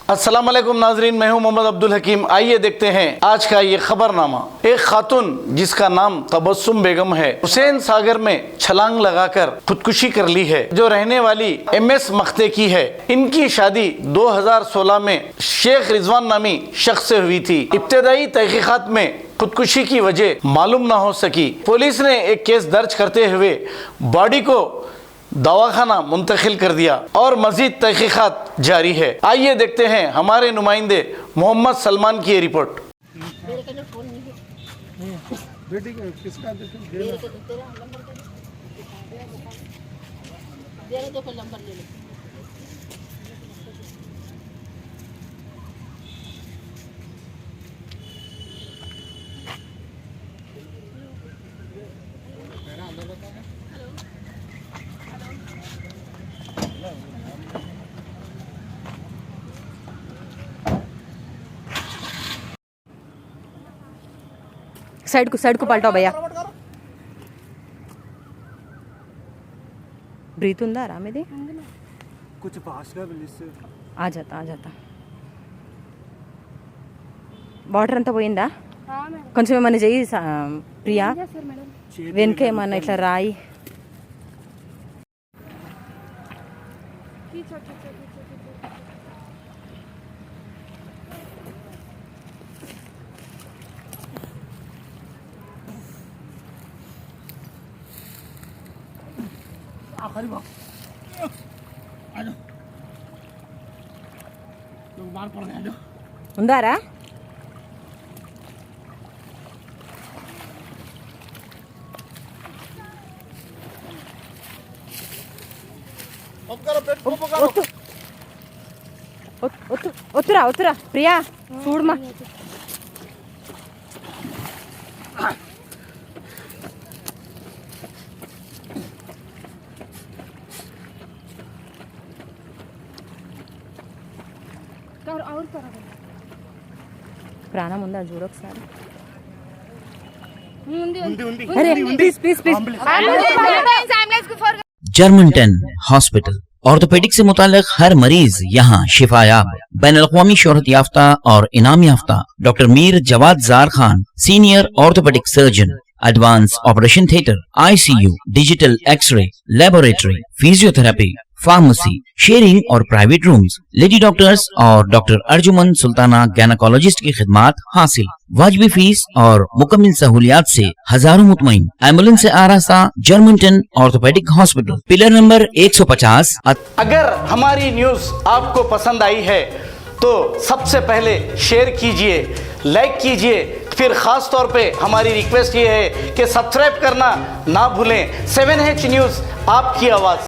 अस्सलाम वालेकुम नाजरीन, मैं हूं मोहम्मद अब्दुल हकीम। आइए देखते हैं आज का ये खबरनामा। एक खातून जिसका नाम तबस्सुम बेगम है, हुसैन सागर में छलांग लगाकर खुदकुशी कर ली है, जो रहने वाली MS मख्ते की है। इनकी शादी 2016 में शेख रिजवान नामी शख्स से हुई थी। इब्तदाई तहकीकात में खुदकुशी की वजह मालूम ना हो सकी। पुलिस ने एक केस दर्ज करते हुए बॉडी को दवाखाना मुंतकिल कर दिया और मजीद तहकीकात जारी है। आइए देखते हैं हमारे नुमाइंदे मोहम्मद सलमान की ये रिपोर्ट। साइड को पलटाओ भैया। ब्रीथ ఉందా రామిది कुछ फास्ट గా పిలిస్తే ఆ జాతా వాటర్ అంతా పోయిందా? కొంచెం ఏమన్నా చెయ్యి ప్రియా, వెనక ఏమన్నా ఇట్లా రాయి. ఉందారా? ఒత్తురా ప్రియా, చూడమా. ప్రాణం ఉందా చూడు ఒకసారి. जर्मनटन हॉस्पिटल ऑर्थोपेडिक से मुताल्लिक हर मरीज यहाँ शिफायाब। बैनुल-अक़वामी शोहरत याफ्ता और इनाम याफ्ता doctor Mir Jawad Jar Khan, senior orthopaedic surgeon, advance operation theatre, ICU, digital X-ray, laboratory, physiotherapy, pharmacy, sharing और प्राइवेट रूम्स, लेडी डॉक्टर्स और डॉक्टर अर्जुमन सुल्ताना गैनकोलॉजिस्ट की खिदमात हासिल। वाजिबी फीस और मुकम्मल सहूलियात से हजारों मुतमईन। एम्बुलेंस से आरास्ता Germantown orthopaedic hospital, pillar number 150। अगर हमारी न्यूज़ आपको पसंद आई है तो सबसे पहले शेयर कीजिए, लाइक कीजिए, फिर ख़ास तौर पे हमारी रिक्वेस्ट ये है कि सब्सक्राइब करना ना भूलें। 7H न्यूज़, आपकी आवाज़।